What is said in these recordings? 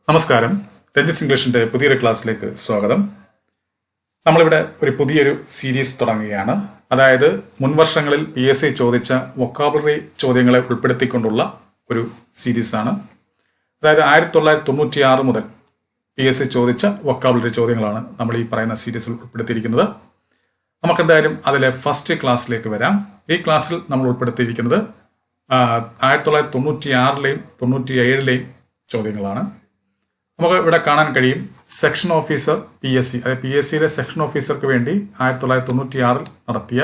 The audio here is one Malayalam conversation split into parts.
നമസ്കാരം, രഞ്ജിത്ത് ഇംഗ്ലീഷിന്റെ പുതിയൊരു ക്ലാസ്സിലേക്ക് സ്വാഗതം. നമ്മളിവിടെ ഒരു പുതിയൊരു സീരീസ് തുടങ്ങുകയാണ്. അതായത് മുൻവർഷങ്ങളിൽ PSC ചോദിച്ച വൊക്കാബുലറി ചോദ്യങ്ങളെ ഉൾപ്പെടുത്തിക്കൊണ്ടുള്ള ഒരു സീരീസാണ്. അതായത് 1996 മുതൽ PSC ചോദിച്ച വൊക്കാബുലറി ചോദ്യങ്ങളാണ് നമ്മൾ ഈ പറയുന്ന സീരീസിൽ ഉൾപ്പെടുത്തിയിരിക്കുന്നത്. നമുക്കെന്തായാലും അതിലെ ഫസ്റ്റ് ക്ലാസ്സിലേക്ക് വരാം. ഈ ക്ലാസ്സിൽ നമ്മൾ ഉൾപ്പെടുത്തിയിരിക്കുന്നത് 1996ലെയും 97ലെയും ചോദ്യങ്ങളാണ്. നമുക്ക് ഇവിടെ കാണാൻ കഴിയും സെക്ഷൻ ഓഫീസർ PSC, അതായത് PSCയിലെ സെക്ഷൻ ഓഫീസർക്ക് വേണ്ടി 1996 നടത്തിയ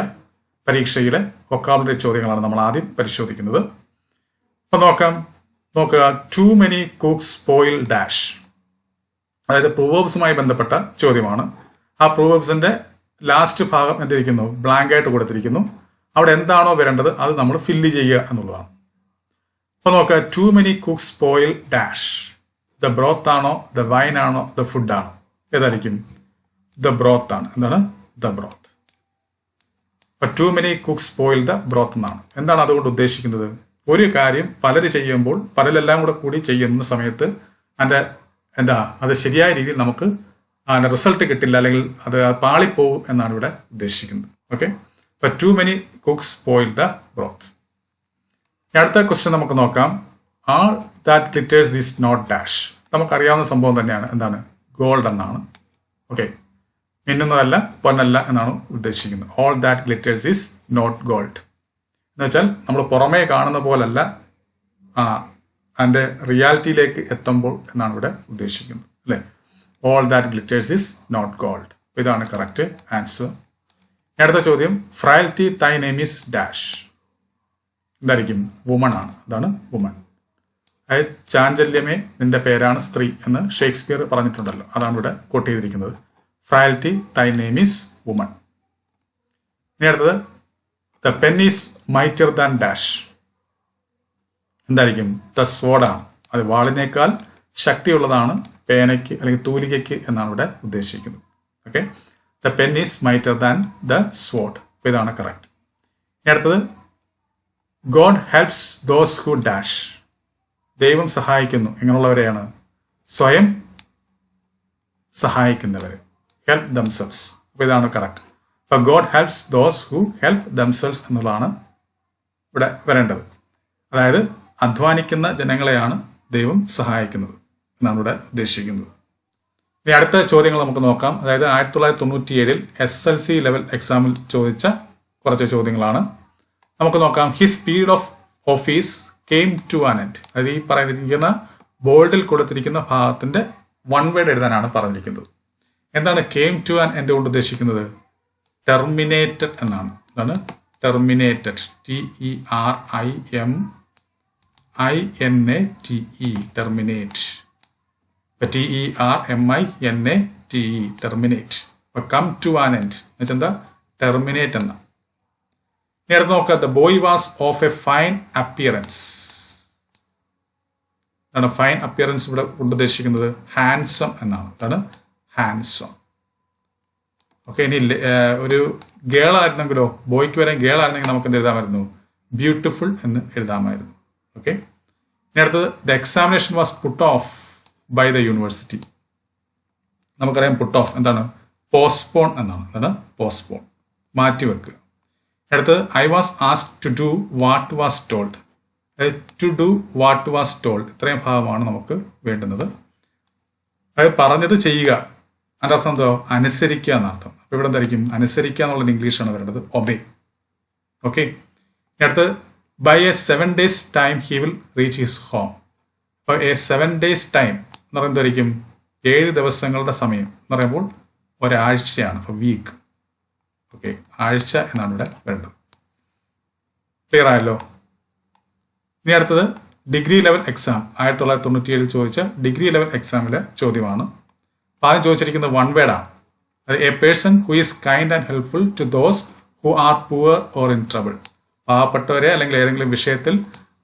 പരീക്ഷയിലെ വൊക്കാബുലറി ചോദ്യങ്ങളാണ് നമ്മൾ ആദ്യം പരിശോധിക്കുന്നത്. അപ്പൊ നോക്കുക. Too many cooks spoil dash. അതായത് പ്രൊവേർബ്സുമായി ബന്ധപ്പെട്ട ചോദ്യമാണ്. ആ പ്രൊവേർബ്സിന്റെ ലാസ്റ്റ് ഭാഗം എന്തിരിക്കുന്നു, ബ്ലാങ്ക് ആയിട്ട് കൊടുത്തിരിക്കുന്നു. അവിടെ എന്താണോ വരേണ്ടത് അത് നമ്മൾ ഫില്ല് ചെയ്യുക എന്നുള്ളതാണ്. അപ്പൊ നോക്കുക, too many cooks spoil dash. The broth ആണോ, ദ വൈൻ ആണോ, ദ ഫുഡ് ആണോ? ഏതായിരിക്കും? ദ ബ്രോത്ത് ആണ്. എന്താണ്? The broth. അപ്പൊ too many cooks spoil the broth എന്നാണ്. എന്താണ് അതുകൊണ്ട് ഉദ്ദേശിക്കുന്നത്? ഒരു കാര്യം പലര് ചെയ്യുമ്പോൾ പലരെല്ലാം കൂടി ചെയ്യുന്ന സമയത്ത് അത് ശരിയായ രീതിയിൽ നമുക്ക് അതിന്റെ റിസൾട്ട് കിട്ടില്ല, അല്ലെങ്കിൽ അത് പാളിപ്പോകും എന്നാണ് ഇവിടെ ഉദ്ദേശിക്കുന്നത്. ഓക്കെ, അപ്പൊ too many cooks spoil the broth. അടുത്ത ക്വസ്റ്റ്യൻ നമുക്ക് നോക്കാം. All that glitters is not dash. നമുക്കറിയാവുന്ന സംഭവം തന്നെയാണ്. എന്താണ്? ഗോൾഡ് എന്നാണ്. ഓക്കെ, മിന്നുന്നതല്ല, പൊന്നല്ല എന്നാണ് ഉദ്ദേശിക്കുന്നത്. All that glitters is not gold എന്ന് വെച്ചാൽ നമ്മൾ പുറമേ കാണുന്ന പോലല്ല, അതിന്റെ റിയാലിറ്റിയിലേക്ക് എത്തുമ്പോൾ എന്നാണ് ഇവിടെ ഉദ്ദേശിക്കുന്നത്, അല്ലെ? All that glitters is not gold. ഇതാണ് കറക്റ്റ് ആൻസർ. അടുത്ത ചോദ്യം, frailty thy name is dash. എന്തായിരിക്കും? വുമൺ ആണ്. അതാണ് വുമൺ. അതായത് ചാഞ്ചല്യമേ നിന്റെ പേരാണ് സ്ത്രീ എന്ന് ഷേക്സ്പിയർ പറഞ്ഞിട്ടുണ്ടല്ലോ, അതാണ് ഇവിടെ കോട്ട് ചെയ്തിരിക്കുന്നത്. ഫ്രയൽറ്റി തൈ നെയിം ഈസ് വുമൺ. ഇനി അടുത്തത്, the pen is mightier than dash. എന്തായിരിക്കും? ദ സ്വോർഡാണ്. അത് വാളിനേക്കാൾ ശക്തിയുള്ളതാണ് പേനയ്ക്ക് അല്ലെങ്കിൽ തൂലികയ്ക്ക് എന്നാണ് ഇവിടെ ഉദ്ദേശിക്കുന്നത്. Okay, the pen is mightier than the sword. ഇതാണ് കറക്റ്റ്. ഇനി അടുത്തത്, God helps those who dash. ദൈവം സഹായിക്കുന്നു എങ്ങനെയുള്ളവരെയാണ്? സ്വയം സഹായിക്കുന്നവരെ. Help themselves. അപ്പൊ ഇതാണ് കറക്റ്റ്. അപ്പൊ God helps those who help themselves എന്നുള്ളതാണ് ഇവിടെ വരേണ്ടത്. അതായത് അധ്വാനിക്കുന്ന ജനങ്ങളെയാണ് ദൈവം സഹായിക്കുന്നത് എന്നാണ് ഇവിടെ ഉദ്ദേശിക്കുന്നത്. ഇനി അടുത്ത ചോദ്യങ്ങൾ നമുക്ക് നോക്കാം. അതായത് 1997 SLC ലെവൽ എക്സാമിൽ ചോദിച്ച കുറച്ച് ചോദ്യങ്ങളാണ്. നമുക്ക് നോക്കാം. His speed of office came to an end. അത് ഈ പറഞ്ഞിരിക്കുന്ന ബോൾഡിൽ കൊടുത്തിരിക്കുന്ന ഭാഗത്തിന്റെ വൺ വേർഡ് എഴുതാനാണ് പറഞ്ഞിരിക്കുന്നത്. എന്താണ് കെയിം ടു ആൻ എൻഡ് കൊണ്ട് ഉദ്ദേശിക്കുന്നത്? ടെർമിനേറ്റഡ് എന്നാണ്. എന്താണ്? Terminated. TERMINATE. Terminate. TERMINATE. Terminate. അപ്പൊ കം ടു ആൻ എൻഡ് എന്നുവെച്ചാൽ എന്താ? ടെർമിനേറ്റ് എന്ന. ഇനി അടുത്ത് നോക്കാം. The boy was of A fine appearance. എന്താണ് ഫൈൻ അപ്പിയറൻസ് ഇവിടെ ഉദ്ദേശിക്കുന്നത്? ഹാൻസം എന്നാണ്. അതാണ് ഹാൻസം. ഓക്കെ, ഇനി ഒരു ഗേൾ ആയിരുന്നെങ്കിലോ, ബോയ്ക്ക് വരെ ഗേൾ ആയിരുന്നെങ്കിൽ നമുക്ക് എന്ത് എഴുതാമായിരുന്നു? ബ്യൂട്ടിഫുൾ എന്ന് എഴുതാമായിരുന്നു. ഓക്കെ, ഇനി അടുത്തത്, the examination was put off by the university. നമുക്കറിയാം പുട്ട് ഓഫ് എന്താണ്? പോസ്റ്റ്പോൺ എന്നാണ്. എന്താണ്? പോസ്റ്റ്പോൺ, മാറ്റിവെക്കുക. അടുത്തത്, I was asked to do what was told. To do what was told. ഇത്രയും ഭാഗമാണ് നമുക്ക് വേണ്ടുന്നത്. അതായത് പറഞ്ഞത് ചെയ്യുക. അതിൻ്റെ അർത്ഥം എന്തോ? അനുസരിക്കുക എന്നർത്ഥം. അപ്പൊ ഇവിടെ എന്തായിരിക്കും? അനുസരിക്കുക എന്നുള്ള ഇംഗ്ലീഷാണ് വരേണ്ടത്. ഒബേ. ഓക്കെ, അടുത്തത്, by a 7 days time he will reach his home. അപ്പൊ എ 7 days ടൈം എന്ന് പറയുന്നത് എന്തായിരിക്കും? 7 ദിവസങ്ങളുടെ സമയം എന്ന് പറയുമ്പോൾ ഒരാഴ്ചയാണ്. അപ്പൊ വീക്ക്. ഓക്കെ, ആഴ്ച എന്നാണ് ഇവിടെ വേണ്ടത്. ക്ലിയർ ആയല്ലോ? ഇനി അടുത്തത്, ഡിഗ്രി ലെവൽ എക്സാം 1997 ചോദിച്ച ഡിഗ്രി ലെവൽ എക്സാമിലെ ചോദ്യമാണ്. അപ്പൊ ആദ്യം ചോദിച്ചിരിക്കുന്നത് വൺ വേർഡ് ആണ്. അത് a person who is kind and helpful to those who are poor or in trouble. പാവപ്പെട്ടവരെ അല്ലെങ്കിൽ ഏതെങ്കിലും വിഷയത്തിൽ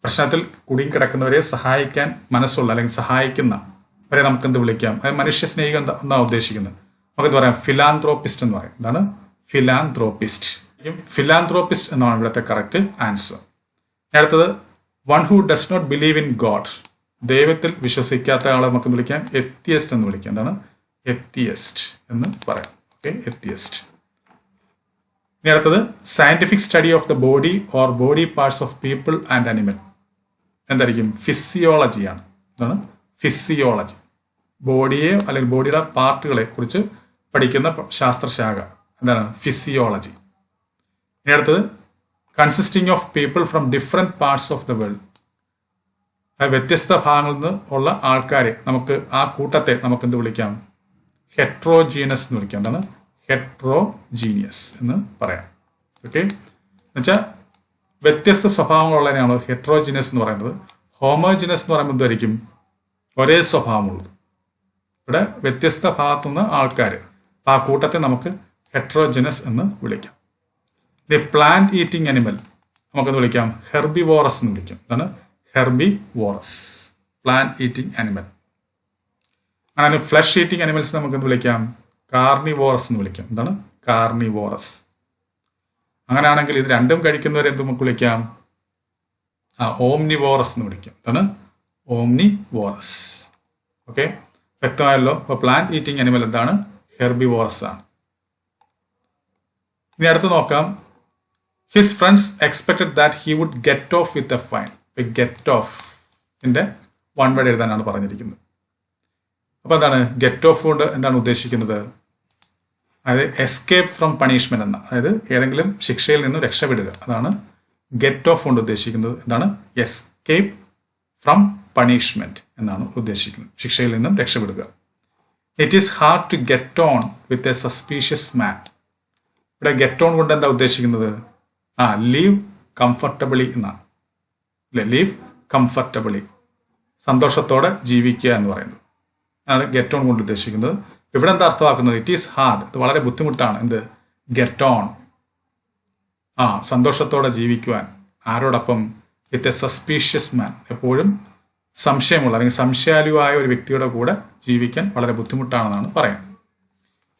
പ്രശ്നത്തിൽ കുടുങ്ങിക്കിടക്കുന്നവരെ സഹായിക്കാൻ മനസ്സുള്ള അല്ലെങ്കിൽ സഹായിക്കുന്നവരെ നമുക്ക് എന്ത് വിളിക്കാം? അത് മനുഷ്യ സ്നേഹികൾ എന്നാണ് ഉദ്ദേശിക്കുന്നത്. നമുക്കെന്ത് പറയാം? ഫിലാന്ത്രോപ്പിസ്റ്റ് എന്ന് പറയും. എന്താണ്? ഫിലാന്ത്രോപ്പിസ്റ്റ്. ഫിലാന്ത്രോപ്പിസ്റ്റ് എന്നാണ് ഇവിടുത്തെ കറക്റ്റ് ആൻസർ. അടുത്തത്, one who does not believe in God. ദൈവത്തിൽ വിശ്വസിക്കാത്ത ആളെ നമുക്ക് വിളിക്കാം എത്തിയസ്റ്റ് എന്ന് വിളിക്കാം. എന്താണ് എത്തിയസ്റ്റ് എന്ന് പറയാം. Okay, atheist. ഇനി അടുത്തത് scientific study of the body or body parts of people and animal. എന്തായിരിക്കും? ഫിസിയോളജിയാണ്. എന്താണ് ഫിസിയോളജി? ബോഡിയെ അല്ലെങ്കിൽ ബോഡിയുടെ പാർട്ടുകളെ കുറിച്ച് പഠിക്കുന്ന ശാസ്ത്രശാഖ എന്താണ്? ഫിസിയോളജി. ഇനി അടുത്തത് consisting of people from different parts of the world. വ്യത്യസ്ത ഭാഗങ്ങളിൽ നിന്ന് ഉള്ള ആൾക്കാരെ നമുക്ക് ആ കൂട്ടത്തെ നമുക്ക് എന്ത് വിളിക്കാം? ഹെട്രോജീനസ് എന്ന് വിളിക്കാം. എന്താണ് ഹെട്രോജീനിയസ് എന്ന് പറയാം. ഓക്കെ, എന്നുവെച്ചാൽ വ്യത്യസ്ത സ്വഭാവങ്ങളുള്ളതിനാണ് ഹെട്രോജീനസ് എന്ന് പറയുന്നത്. ഹോമോജീനസ് എന്ന് പറയുമ്പോൾ എന്തായിരിക്കും? ഒരേ സ്വഭാവമുള്ളത്. ഇവിടെ വ്യത്യസ്ത ഭാഗത്തുനിന്ന് ആൾക്കാർ, ആ കൂട്ടത്തെ നമുക്ക് ഹെട്രോജീനസ് എന്ന് വിളിക്കാം. ദി പ്ലാന്റ് ഈറ്റിംഗ് അനിമൽ നമുക്കെന്ന് വിളിക്കാം ഹെർബിവോറസ് എന്ന് വിളിക്കാം. എന്താണ് ഹെർബിവോറസ്? Plant eating animal. അങ്ങനെ ഫ്ലഷ് ഈറ്റിംഗ് അനിമൽസ് നമുക്കെന്ന് വിളിക്കാം കാർണിവോറസ് എന്ന് വിളിക്കാം. എന്താണ് കാർണിവോറസ്? അങ്ങനെയാണെങ്കിൽ ഇത് രണ്ടും കഴിക്കുന്നവരെ എന്ത് നമുക്ക് വിളിക്കാം? ഓംനിവോറസ് എന്ന് വിളിക്കാം. എന്താണ് ഓംനിവോറസ്? ഓക്കെ, വ്യക്തമായല്ലോ. അപ്പോൾ പ്ലാന്റ് ഈറ്റിംഗ് അനിമൽ എന്താണ്? ഹെർബിവോറസ് ആണ്. ഇനി അടുത്ത് നോക്കാം. His friends expected that he would get off with a fine. Get off ന്റെ വൺ വേർഡ് എഴുതാനാണ് പറഞ്ഞിരിക്കുന്നത്. അപ്പോൾ എന്താണ് ഗെറ്റ് ഓഫ് കൊണ്ട് എന്താണ് ഉദ്ദേശിക്കുന്നത്? അതായത് എസ്കേപ്പ് ഫ്രം പണിഷ്മെന്റ് എന്ന, അതായത് ഏതെങ്കിലും ശിക്ഷയിൽ നിന്ന് രക്ഷപ്പെടുക. അതാണ് ഗെറ്റ് ഓഫ് കൊണ്ട് ഉദ്ദേശിക്കുന്നത്. എന്താണ് എസ്കേപ്പ് ഫ്രം പണിഷ്മെന്റ് എന്നാണ് ഉദ്ദേശിക്കുന്നത്. ശിക്ഷയിൽ നിന്നും രക്ഷപ്പെടുക. It is hard to get on with a suspicious man. ഇവിടെ ഗെറ്റ് ഓൺ കൊണ്ട് എന്താ ഉദ്ദേശിക്കുന്നത്? ലീവ് കംഫർട്ടബിളി എന്നാണ്. അല്ലെ, ലീവ് കംഫർട്ടബിളി, സന്തോഷത്തോടെ ജീവിക്കുക എന്ന് പറയുന്നത് ആണ് ഗെറ്റ് ഓൺ കൊണ്ട് ഉദ്ദേശിക്കുന്നത്. ഇവിടെ എന്താ അർത്ഥമാക്കുന്നത്? ഇറ്റ് ഈസ് ഹാർഡ്, ഇത് വളരെ ബുദ്ധിമുട്ടാണ്. എന്ത്? ഗെറ്റ് ഓൺ, സന്തോഷത്തോടെ ജീവിക്കുവാൻ. ആരോടൊപ്പം? വിത്ത് എ സസ്പീഷ്യസ് മാൻ, എപ്പോഴും സംശയമുള്ള അല്ലെങ്കിൽ സംശയാലുവായ ഒരു വ്യക്തിയുടെ കൂടെ ജീവിക്കാൻ വളരെ ബുദ്ധിമുട്ടാണെന്നാണ് പറയുന്നത്.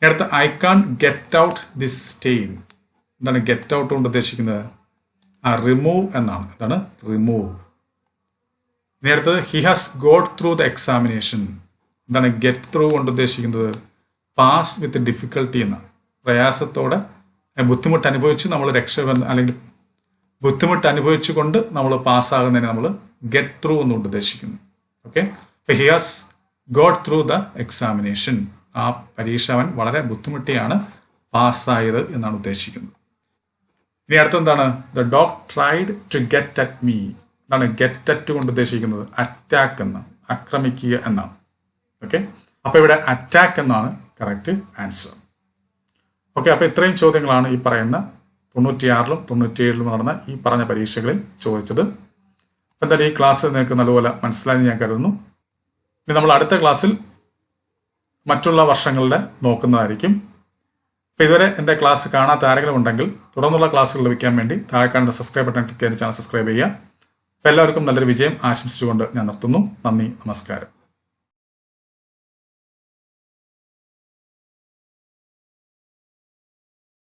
അടുത്ത I can't get out this stain. എന്താണ് ഗെറ്റ് ഔട്ട് കൊണ്ട് ഉദ്ദേശിക്കുന്നത്? റിമൂവ് എന്നാണ്. എന്താണ് റിമൂവ്? ഇനി അടുത്തത് he has got through the examination. എന്താണ് ഗെറ്റ് ത്രൂ കൊണ്ട് ഉദ്ദേശിക്കുന്നത്? പാസ് വിത്ത് ഡിഫിക്കൽട്ടി എന്നാണ്. പ്രയാസത്തോടെ ബുദ്ധിമുട്ട് അനുഭവിച്ച് നമ്മൾ അല്ലെങ്കിൽ ബുദ്ധിമുട്ട് അനുഭവിച്ചു കൊണ്ട് നമ്മൾ പാസ്സാകുന്നതിനെ നമ്മൾ ഗെറ്റ് ത്രൂ എന്നുകൊണ്ട് ഉദ്ദേശിക്കുന്നു. Okay, he has got through the examination. ആ പരീക്ഷ അവൻ വളരെ ബുദ്ധിമുട്ടിയാണ് പാസ്സായത് എന്നാണ് ഉദ്ദേശിക്കുന്നത്. ഇനി അടുത്തെന്താണ്? The dog tried to get at me. എന്താണ് ഗെറ്റ് അറ്റ് കൊണ്ട് ഉദ്ദേശിക്കുന്നത്? അറ്റാക്ക് എന്നാണ്, ആക്രമിക്കുക എന്നാണ്. ഓക്കെ, അപ്പൊ ഇവിടെ അറ്റാക്ക് എന്നാണ് കറക്റ്റ് ആൻസർ. ഓക്കെ, അപ്പൊ ഇത്രയും ചോദ്യങ്ങളാണ് ഈ പറയുന്ന 96-ലും 97-ലും നടന്ന ഈ പറഞ്ഞ പരീക്ഷകളിൽ ചോദിച്ചത്. എന്തായാലും ഈ ക്ലാസ് നിങ്ങൾക്ക് നല്ലപോലെ മനസ്സിലായെന്ന് ഞാൻ കരുതുന്നു. ഇനി നമ്മൾ അടുത്ത ക്ലാസ്സിൽ മറ്റുള്ള വർഷങ്ങളുടെ നോക്കുന്നതായിരിക്കും. അപ്പോൾ ഇതുവരെ എൻ്റെ ക്ലാസ് കാണാത്ത ആരെങ്കിലും ഉണ്ടെങ്കിൽ തുടർന്നുള്ള ക്ലാസ്സുകൾ ലഭിക്കാൻ വേണ്ടി താഴെ കാണുന്ന സബ്സ്ക്രൈബ് ബട്ടൺ ക്ലിക്ക് ചെയ്ത് ചാനൽ സബ്സ്ക്രൈബ് ചെയ്യുക. അപ്പോൾ എല്ലാവർക്കും നല്ലൊരു വിജയം ആശംസിച്ചുകൊണ്ട് ഞാൻ നിർത്തുന്നു. നന്ദി, നമസ്കാരം.